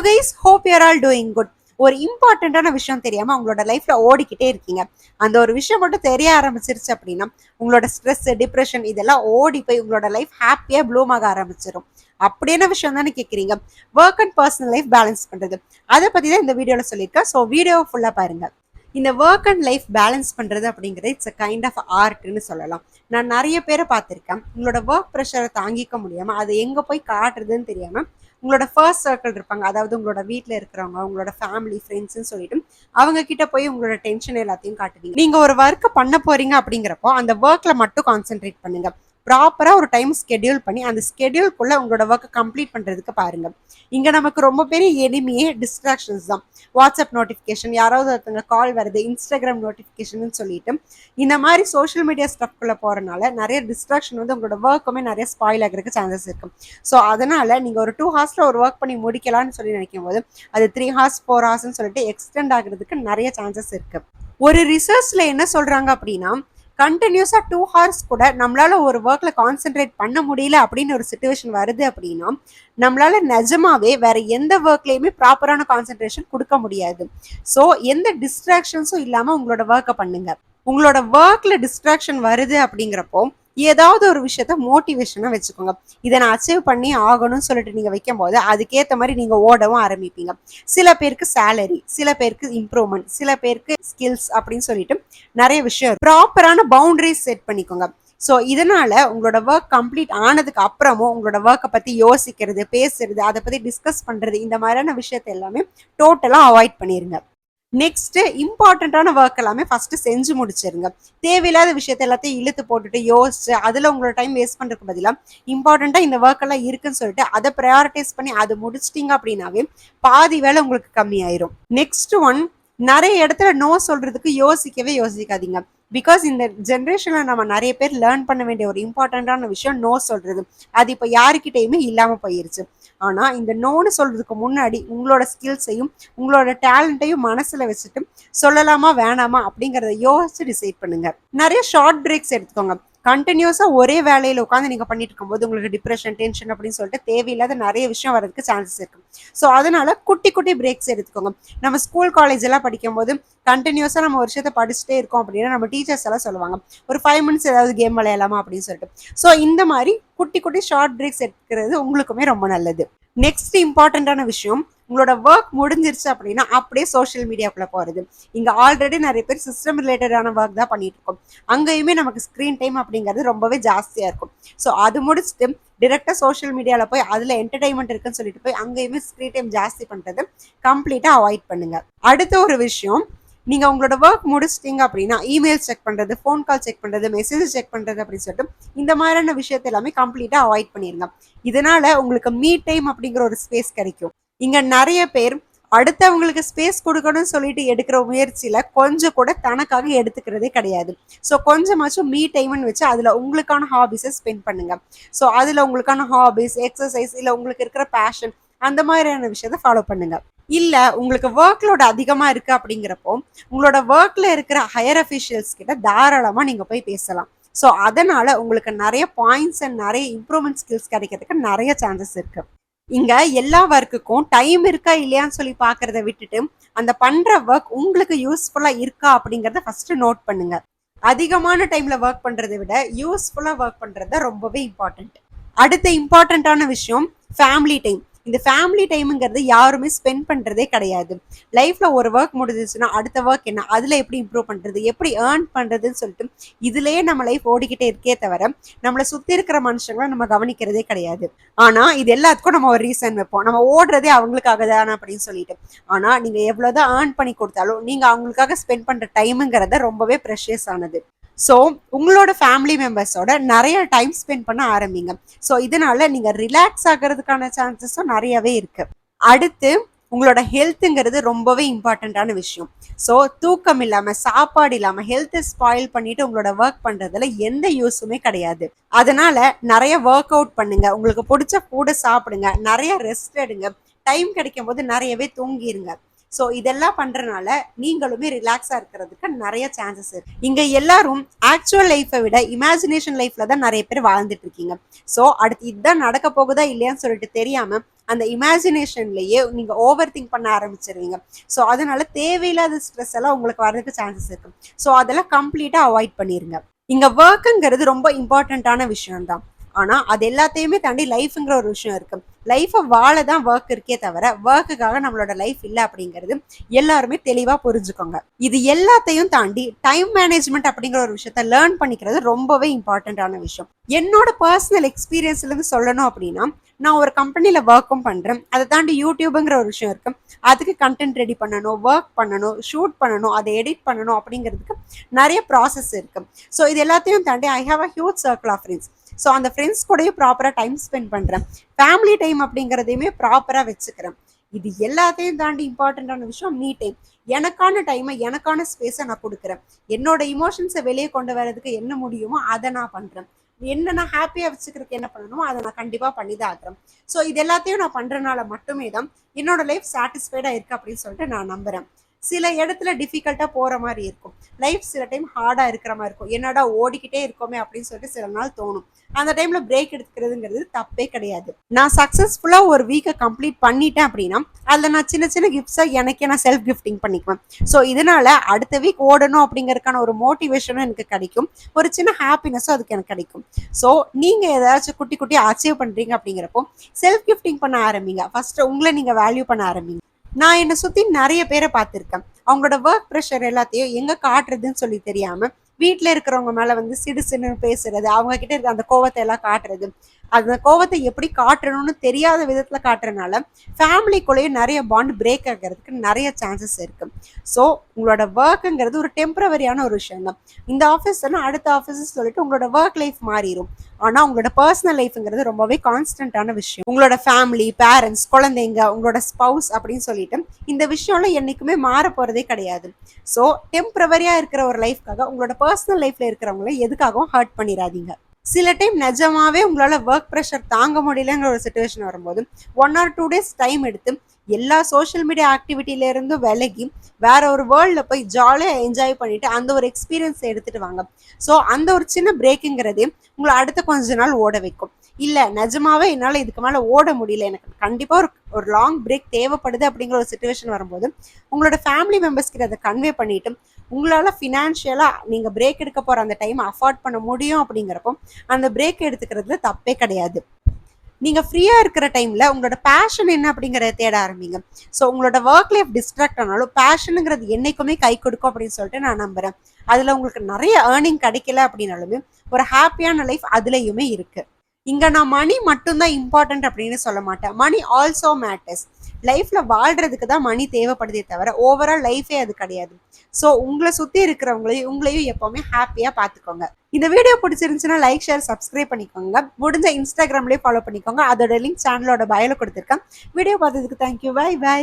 Guys, hope you are all doing good. ஒரு இம்பார்ட்டண்ட்டான விஷயம் தெரியாம உங்களோட லைஃப்ல ஓடிக்கிட்டே இருக்கீங்க. அந்த ஒரு விஷயம் மட்டும் தெரிய ஆரம்பிச்சிருச்சு அப்படின்னா உங்களோட ஸ்ட்ரெஸ், டிப்ரெஷன் இதெல்லாம் ஓடி போய் உங்களோட லைஃப் ஹாப்பியா ப்ளூம் ஆக ஆரம்பிச்சிடும். அப்படியான விஷயம் தானே கேட்குறீங்க. Work and personal life balance பண்றது, அதை பத்தி தான் இந்த வீடியோல சொல்லியிருக்கேன். ஸோ வீடியோ ஃபுல்லா பாருங்க. இந்த ஒர்க் அண்ட் லைஃப் பேலன்ஸ் பண்றது அப்படிங்கிறது இட்ஸ் அ கைண்ட் ஆஃப் ஆர்ட்னு சொல்லலாம். நான் நிறைய பேரை பார்த்துருக்கேன். உங்களோட ஒர்க் ப்ரெஷரை தாங்கிக்க முடியாம அதை எங்க போய் காட்டுறதுன்னு தெரியாம உங்களோட ஃபர்ஸ்ட் சர்க்கிள் இருப்பாங்க, அதாவது உங்களோட வீட்டில் இருக்கிறவங்க, உங்களோட ஃபேமிலி, ஃப்ரெண்ட்ஸ்ன்னு சொல்லிட்டு அவங்க கிட்ட போய் உங்களோட டென்ஷன் எல்லாத்தையும் காட்டுவீங்க. நீங்க ஒரு ஒர்க் பண்ண போறீங்க அப்படிங்கிறப்போ அந்த ஒர்க்ல மட்டும் கான்சென்ட்ரேட் பண்ணுங்க. ப்ராப்பரா ஒரு டைம் ஸ்கெடியூல் பண்ணி அந்த ஸ்கெடியூல்குள்ள உங்களோட ஒர்க்கை கம்ப்ளீட் பண்றதுக்கு பாருங்க. இங்க நமக்கு ரொம்ப பெரிய எனிமியே டிஸ்ட்ராக்ஷன்ஸ் தான். வாட்ஸ்அப் நோட்டிஃபிகேஷன், யாராவது ஒருத்தவங்க கால் வருது, இன்ஸ்டாகிராம் நோட்டிஃபிகேஷன் சொல்லிட்டு இந்த மாதிரி சோஷியல் மீடியா ஸ்டஃப்குள்ள போறதுனால நிறைய டிஸ்ட்ராக்ஷன் வந்து உங்களோட ஒர்க்குமே நிறைய ஸ்பாயில் ஆகிறதுக்கு சான்சஸ் இருக்கு. ஸோ அதனால நீங்க ஒரு 2 ஹார்ஸ்ல ஒரு ஒர்க் பண்ணி முடிக்கலாம்னு சொல்லி நினைக்கும் போது அது 3 ஹார்ஸ் 4 ஹார்ஸ்ன்னு சொல்லிட்டு எக்ஸ்டெண்ட் ஆகிறதுக்கு நிறைய சான்சஸ் இருக்கு. ஒரு ரிசர்ச்ல என்ன சொல்றாங்க அப்படின்னா கண்டினியூஸா 2 ஹார்ஸ் கூட நம்மளால ஒரு ஒர்க்ல கான்சென்ட்ரேட் பண்ண முடியல அப்படின்னு ஒரு சுச்சுவேஷன் வருது அப்படின்னா நம்மளால நிஜமாவே வேற எந்த ஒர்க்லயுமே ப்ராப்பரான கான்சென்ட்ரேஷன் கொடுக்க முடியாது. ஸோ எந்த டிஸ்ட்ராக்ஷன்ஸும் இல்லாம உங்களோட ஒர்க்கை பண்ணுங்க. உங்களோட ஒர்க்ல டிஸ்ட்ராக்ஷன் வருது அப்படிங்கிறப்போ ஏதாவது ஒரு விஷயத்த மோட்டிவேஷனா வச்சுக்கோங்க. இதை நான் அச்சீவ் பண்ணி ஆகணும்னு சொல்லிட்டு நீங்க வைக்கும் போது அதுக்கேற்ற மாதிரி நீங்க ஓடவும் ஆரம்பிப்பீங்க. சில பேருக்கு சேலரி, சில பேருக்கு இம்ப்ரூவ்மெண்ட், சில பேருக்கு ஸ்கில்ஸ் அப்படின்னு சொல்லிட்டு நிறைய விஷயம் ப்ராப்பரான பவுண்டரிஸ் செட் பண்ணிக்கோங்க. ஸோ இதனால உங்களோட ஒர்க் கம்ப்ளீட் ஆனதுக்கு அப்புறமும் உங்களோட ஒர்க்கை பத்தி யோசிக்கிறது, பேசுறது, அதை பத்தி டிஸ்கஸ் பண்றது, இந்த மாதிரியான விஷயத்த எல்லாமே டோட்டலா அவாய்ட் பண்ணிருங்க. நெக்ஸ்ட் இம்பார்ட்டன்டான ஒர்க் எல்லாமே ஃபர்ஸ்ட் செஞ்சு முடிச்சிருங்க. தேவையில்லாத விஷயத்த எல்லாத்தையும் இழுத்து போட்டுட்டு யோசிச்சு அதுல உங்களோட டைம் வேஸ்ட் பண்றதுக்கு பதிலாக இம்பார்ட்டண்டா இந்த ஒர்க் எல்லாம் இருக்குன்னு சொல்லிட்டு அதை ப்ரையாரிட்டைஸ் பண்ணி அதை முடிச்சிட்டீங்க அப்படின்னாவே பாதி வேலை உங்களுக்கு கம்மியாயிரும். நெக்ஸ்ட் ஒன், நிறைய இடத்துல நோ சொல்றதுக்கு யோசிக்கவே யோசிக்காதீங்க. பிகாஸ் இந்த ஜென்ரேஷன்ல நம்ம நிறைய பேர் லேர்ன் பண்ண வேண்டிய ஒரு இம்பார்ட்டன்டான விஷயம் நோ சொல்றது. அது இப்போ யாருக்கிட்டையுமே இல்லாம போயிருச்சு. ஆனா இந்த நோன்னு சொல்றதுக்கு முன்னாடி உங்களோட ஸ்கில்ஸையும் உங்களோட டேலண்ட்டையும் மனசுல வச்சுட்டு சொல்லலாமா வேணாமா அப்படிங்கறத யோசிச்சு டிசைட் பண்ணுங்க. நிறைய ஷார்ட் பிரேக்ஸ் எடுத்துக்கோங்க. கண்டினியூஸா ஒரே வேலையில உட்காந்து நீங்க பண்ணிட்டு இருக்கும்போது உங்களுக்கு டிப்ரெஷன், டென்ஷன் அப்படின்னு சொல்லிட்டு தேவையில்லாத நிறைய விஷயம் வரதுக்கு சான்சஸ் இருக்கு. ஸோ அதனால குட்டி குட்டி பிரேக்ஸ் எடுத்துக்கோங்க. நம்ம ஸ்கூல், காலேஜ் எல்லாம் படிக்கும் போது கண்டினியூஸா நம்ம ஒரு விஷயத்த படிச்சுட்டே இருக்கோம் அப்படின்னா நம்ம டீச்சர்ஸ் எல்லாம் சொல்லுவாங்க ஒரு 5 மினிட்ஸ் ஏதாவது கேம் விளையாடலாமா அப்படின்னு சொல்லிட்டு. ஸோ இந்த மாதிரி குட்டி குட்டி ஷார்ட் பிரேக்ஸ் எடுக்கிறது உங்களுக்குமே ரொம்ப நல்லது. நெக்ஸ்ட் இம்பார்ட்டன்டான விஷயம், உங்களோட ஒர்க் முடிஞ்சிருச்சு அப்படின்னா அப்படியே சோஷியல் மீடியாக்குள்ள போறது. இங்க ஆல்ரெடி நிறைய பேர் சிஸ்டம் ரிலேட்டடான ஒர்க் தான் பண்ணிட்டு இருக்கோம். அங்கேயுமே நமக்கு ஸ்கிரீன் டைம் அப்படிங்கிறது ரொம்பவே ஜாஸ்தியா இருக்கும். ஸோ அது முடிச்சுட்டு டிரெக்டா சோஷியல் மீடியால போய் அதுல என்டர்டைன்மெண்ட் இருக்குன்னு சொல்லிட்டு போய் அங்கேயுமே ஸ்கிரீன் டைம் ஜாஸ்தி பண்றது கம்ப்ளீட்டா அவாய்ட் பண்ணுங்க. அடுத்த ஒரு விஷயம், நீங்க உங்களோட ஒர்க் முடிச்சிட்டீங்க அப்படின்னா இமெயில் செக் பண்றது, ஃபோன் கால் செக் பண்றது, மெசேஜ் செக் பண்றது அப்படின்னு சொல்லிட்டு இந்த மாதிரியான விஷயத்த எல்லாமே கம்ப்ளீட்டா அவாய்ட் பண்ணிருங்க. இதனால உங்களுக்கு மீ டைம் அப்படிங்கிற ஒரு ஸ்பேஸ் கிடைக்கும். இங்க நிறைய பேர் அடுத்தவங்களுக்கு ஸ்பேஸ் கொடுக்கணும்னு சொல்லிட்டு எடுக்கிற முயற்சியில கொஞ்சம் கூட தனக்காக எடுத்துக்கிறதே கிடையாது. ஸோ கொஞ்சமாச்சும் மீ டைம்னு வச்சு அதுல உங்களுக்கான ஹாபிஸை ஸ்பெண்ட் பண்ணுங்க. ஸோ அதுல உங்களுக்கான ஹாபிஸ், எக்ஸசைஸ், இல்ல உங்களுக்கு இருக்கிற பேஷன் அந்த மாதிரியான விஷயத்த ஃபாலோ பண்ணுங்க. இல்ல உங்களுக்கு ஒர்க் லோட் அதிகமா இருக்கு அப்படிங்கிறப்போ உங்களோட ஒர்க்ல இருக்கிற ஹையர் அஃபிஷியல்ஸ் கிட்ட தாராளமா நீங்க போய் பேசலாம். ஸோ அதனால உங்களுக்கு நிறைய பாயிண்ட்ஸ் அண்ட் நிறைய இம்ப்ரூவ்மெண்ட் ஸ்கில்ஸ் கிடைக்கிறதுக்கு நிறைய சான்சஸ் இருக்கு. இங்க எல்லா ஒர்க்குக்கும் டைம் இருக்கா இல்லையான்னு சொல்லி பாக்குறத விட்டுட்டு அந்த பண்ற ஒர்க் உங்களுக்கு யூஸ்ஃபுல்லா இருக்கா அப்படிங்கறத ஃபர்ஸ்ட் நோட் பண்ணுங்க. அதிகமான டைம்ல ஒர்க் பண்றதை விட யூஸ்ஃபுல்லா ஒர்க் பண்றது ரொம்பவே இம்பார்ட்டன்ட். அடுத்த இம்பார்ட்டன்டான விஷயம் ஃபேமிலி டைம். இந்த ஃபேமிலி டைம்ங்கிறது யாருமே ஸ்பெண்ட் பண்றதே கிடையாது. லைஃப்ல ஒரு ஒர்க் முடிஞ்சிச்சுன்னா அடுத்த ஒர்க் என்ன, அதுல எப்படி இம்ப்ரூவ் பண்றது, எப்படி ஏர்ன் பண்றதுன்னு சொல்லிட்டு இதுலயே நம்ம லைஃப் ஓடிக்கிட்டே இருக்கே தவிர நம்மளை சுத்தி இருக்கிற மனுஷங்களை நம்ம கவனிக்கிறதே கிடையாது. ஆனா இது எல்லாத்துக்கும் நம்ம ஒரு ரீசன் வைப்போம், நம்ம ஓடுறதே அவங்களுக்காக தானே அப்படின்னு சொல்லிட்டு. ஆனா நீங்க எவ்வளவுதான் ஏர்ன் பண்ணி கொடுத்தாலும் நீங்க அவங்களுக்காக ஸ்பெண்ட் பண்ற டைமுங்கிறத ரொம்பவே ப்ரெஷியஸ் ஆனது. ஸோ உங்களோட ஃபேமிலி மெம்பர்ஸோட நிறைய டைம் ஸ்பெண்ட் பண்ண ஆரம்பிங்க. ஸோ இதனால நீங்க ரிலாக்ஸ் ஆகிறதுக்கான சான்சஸும் நிறையவே இருக்கு. அடுத்து உங்களோட ஹெல்த்துங்கிறது ரொம்பவே இம்பார்ட்டண்ட்டான விஷயம். ஸோ தூக்கம் இல்லாம, சாப்பாடு இல்லாம ஹெல்த்தை ஸ்பாயில் பண்ணிட்டு உங்களோட ஒர்க் பண்றதுல எந்த யூஸுமே கிடையாது. அதனால நிறைய ஒர்க் அவுட் பண்ணுங்க, உங்களுக்கு பிடிச்ச ஃபுட்டை சாப்பிடுங்க, நிறைய ரெஸ்ட் எடுங்க, டைம் கிடைக்கும் போது நிறையவே தூங்கிருங்க. ஸோ இதெல்லாம் பண்றதுனால நீங்களுமே ரிலாக்ஸா இருக்கிறதுக்கு நிறைய சான்சஸ் இருக்கு. இங்க எல்லாரும் ஆக்சுவல் லைஃபை விட இமேஜினேஷன் லைஃப்ல தான் நிறைய பேர் வாழ்ந்துட்டு இருக்கீங்க. ஸோ அடுத்து இதுதான் நடக்க போகுதா இல்லையான்னு சொல்லிட்டு தெரியாம அந்த இமேஜினேஷன்லயே நீங்க ஓவர் திங்க் பண்ண ஆரம்பிச்சிருவீங்க. ஸோ அதனால தேவையில்லாத ஸ்ட்ரெஸ் எல்லாம் உங்களுக்கு வர்றதுக்கு சான்சஸ் இருக்கு. ஸோ அதெல்லாம் கம்ப்ளீட்டா அவாய்ட் பண்ணிருங்க. இங்க ஒர்க்குங்கிறது ரொம்ப இம்பார்ட்டன்டான விஷயம் தான். ஆனா அது எல்லாத்தையுமே தாண்டி லைஃப்ங்கிற ஒரு விஷயம் இருக்கு. லைஃபை வாழ தான் ஒர்க் இருக்கே தவிர ஒர்க்குக்காக நம்மளோட லைஃப் இல்லை அப்படிங்கிறது எல்லாருமே தெளிவா புரிஞ்சுக்கோங்க. இது எல்லாத்தையும் தாண்டி டைம் மேனேஜ்மெண்ட் அப்படிங்கிற ஒரு விஷயத்த லேர்ன் பண்ணிக்கிறது ரொம்பவே இம்பார்ட்டன்டான விஷயம். என்னோட பர்சனல் எக்ஸ்பீரியன்ஸ்ல இருந்து சொல்லணும் அப்படின்னா, நான் ஒரு கம்பெனில ஒர்க்கும் பண்றேன். அதை தாண்டி யூடியூப்ங்கிற ஒரு விஷயம் இருக்கு. அதுக்கு கண்டென்ட் ரெடி பண்ணணும், ஒர்க் பண்ணணும், ஷூட் பண்ணணும், அதை எடிட் பண்ணணும் அப்படிங்கிறதுக்கு நிறைய ப்ராசஸ் இருக்கு. ஸோ இது எல்லாத்தையும் தாண்டி I have a huge circle of friends. So அந்த ஃப்ரெண்ட்ஸ் கூடயும் ப்ராப்பராக டைம் ஸ்பெண்ட் பண்ணுறேன். ஃபேமிலி டைம் அப்படிங்கிறதையுமே ப்ராப்பராக வச்சுக்கிறேன். இது எல்லாத்தையும் தாண்டி இம்பார்ட்டண்ட்டான விஷயம் மீ டைம். எனக்கான டைமை, எனக்கான ஸ்பேஸை நான் கொடுக்குறேன். என்னோட இமோஷன்ஸை வெளியே கொண்டு வரதுக்கு என்ன முடியுமோ அதை நான் பண்ணுறேன். என்ன நான் ஹாப்பியாக வச்சுக்கிறதுக்கு என்ன பண்ணணுமோ அதை நான் கண்டிப்பாக பண்ணி தான் ஆகிறேன். ஸோ இது எல்லாத்தையும் நான் பண்ணுறதுனால மட்டுமே தான் என்னோட லைஃப் சாட்டிஸ்ஃபைடாக இருக்குது அப்படின்னு சொல்லிட்டு நான் நம்புகிறேன். சில இடத்துல டிஃபிகல்ட்டாக போகிற மாதிரி இருக்கும். லைஃப் சில டைம் ஹார்டாக இருக்கிற மாதிரி இருக்கும். என்னடா ஓடிக்கிட்டே இருக்கோமே அப்படின்னு சொல்லிட்டு சில நாள் தோணும். அந்த டைமில் பிரேக் எடுத்துக்கிறதுங்கிறது தப்பே கிடையாது. நான் சக்ஸஸ்ஃபுல்லாக ஒரு வீக்கை கம்ப்ளீட் பண்ணிட்டேன் அப்படின்னா அதில் நான் சின்ன சின்ன கிஃப்ட்ஸாக எனக்கே நான் செல்ஃப் கிஃப்டிங் பண்ணிக்குவேன். ஸோ இதனால அடுத்த வீக் ஓடணும் அப்படிங்கிறதுக்கான ஒரு மோட்டிவேஷனும் எனக்கு கிடைக்கும். ஒரு சின்ன ஹாப்பினஸும் அதுக்கு எனக்கு கிடைக்கும். ஸோ நீங்கள் ஏதாச்சும் குட்டி குட்டி அச்சீவ் பண்ணுறீங்க அப்படிங்கிறப்போ செல்ஃப் கிஃப்டிங் பண்ண ஆரம்பிங்க. ஃபர்ஸ்ட் உங்களை நீங்கள் வேல்யூ பண்ண ஆரம்பிங்க. நான் என்னை சுற்றி நிறைய பேரை பார்த்துருக்கேன். அவங்களோட ஒர்க் ப்ரெஷர் எல்லாத்தையும் எங்கே காட்டுறதுன்னு சொல்லி தெரியாமல் வீட்டில் இருக்கிறவங்க மேலே வந்து சிடுசின்னு பேசுறது, அவங்க கிட்ட இருக்க அந்த கோவத்தை எல்லாம் காட்டுறது, அந்த கோவத்தை எப்படி காட்டணும்னு தெரியாத விதத்தில் காட்டுறதுனால ஃபேமிலிக்குள்ளேயும் நிறைய பாண்ட் பிரேக் ஆகிறதுக்கு நிறைய சான்சஸ் இருக்கு. ஸோ உங்களோட ஒர்க்குங்கிறது ஒரு டெம்பரவரியான ஒரு விஷயம் தான். இந்த ஆஃபீஸ்னா அடுத்த ஆஃபீஸ் சொல்லிட்டு உங்களோட ஒர்க் லைஃப் மாறிடும். ஆனால் உங்களோட பர்சனல் லைஃப்ங்கிறது ரொம்பவே கான்ஸ்டன்டான விஷயம். உங்களோட ஃபேமிலி, பேரண்ட்ஸ், குழந்தைங்க, உங்களோட ஸ்பவுஸ் அப்படின்னு சொல்லிட்டு இந்த விஷயம்லாம் என்னைக்குமே மாற போகிறதே கிடையாது. ஸோ டெம்பரவரியாக இருக்கிற ஒரு லைஃப்காக உங்களோட பர்சனல் லைஃப்பில் இருக்கிறவங்கள எதுக்காகவும் ஹர்ட் பண்ணிடாதீங்க. சில டைம் நிஜமாவே உங்களால் ஒர்க் ப்ரெஷர் தாங்க முடியலங்கிற ஒரு சுச்சுவேஷன் வரும்போது 1 or 2 days டைம் எடுத்து எல்லா சோஷியல் மீடியா ஆக்டிவிட்டியிலேருந்தும் விலகி வேற ஒரு வேர்ல்டில் போய் ஜாலியாக என்ஜாய் பண்ணிட்டு அந்த ஒரு எக்ஸ்பீரியன்ஸை எடுத்துகிட்டு வாங்க. ஸோ அந்த ஒரு சின்ன பிரேக்குங்கிறதே உங்களை அடுத்த கொஞ்ச நாள் ஓட வைக்கும். இல்லை நிஜமாவே என்னால் இதுக்கு மேலே ஓட முடியல, எனக்கு கண்டிப்பாக ஒரு லாங் பிரேக் தேவைப்படுது அப்படிங்கிற ஒரு சுச்சுவேஷன் வரும்போது உங்களோட ஃபேமிலி மெம்பர்ஸ் கிட்ட அதை கன்வே பண்ணிட்டு உங்களால் ஃபினான்ஷியலாக நீங்கள் பிரேக் எடுக்க போகிற அந்த டைம் அஃபோர்ட் பண்ண முடியும் அப்படிங்கிறப்போ அந்த பிரேக் எடுத்துக்கிறதுல தப்பே கிடையாது. நீங்கள் ஃப்ரீயாக இருக்கிற டைமில் உங்களோட பேஷன் என்ன அப்படிங்கிறத தேட ஆரம்பிங்க. ஸோ உங்களோட ஒர்க் லைஃப் டிஸ்ட்ராக்ட் ஆனாலும் பேஷனுங்கிறது என்னைக்குமே கை கொடுக்கும் அப்படின்னு சொல்லிட்டு நான் நம்புகிறேன். அதில் உங்களுக்கு நிறைய ஏர்னிங் கிடைக்கல அப்படின்னாலுமே ஒரு ஹாப்பியான லைஃப் அதுலேயுமே இருக்குது. இங்கே நான் மணி மட்டும்தான் இம்பார்ட்டன்ட் அப்படின்னு சொல்ல மாட்டேன். Money also matters. லைஃப்பில் வாழ்கிறதுக்கு தான் மணி தேவைப்படுதே தவிர ஓவரால் லைஃபே அது கிடையாது. ஸோ உங்களை சுற்றி இருக்கிறவங்களையும் உங்களையும் எப்போவுமே ஹாப்பியாக பார்த்துக்கோங்க. இந்த வீடியோ பிடிச்சிருந்துச்சுன்னா லைக், ஷேர், சப்ஸ்கிரைப் பண்ணிக்கோங்க. முடிஞ்ச இன்ஸ்டாகிராம்லேயே ஃபாலோ பண்ணிக்கோங்க. அதோட லிங்க் சேனலோட பயோல கொடுத்துருக்கேன். வீடியோ பார்த்ததுக்கு தேங்க்யூ. By by.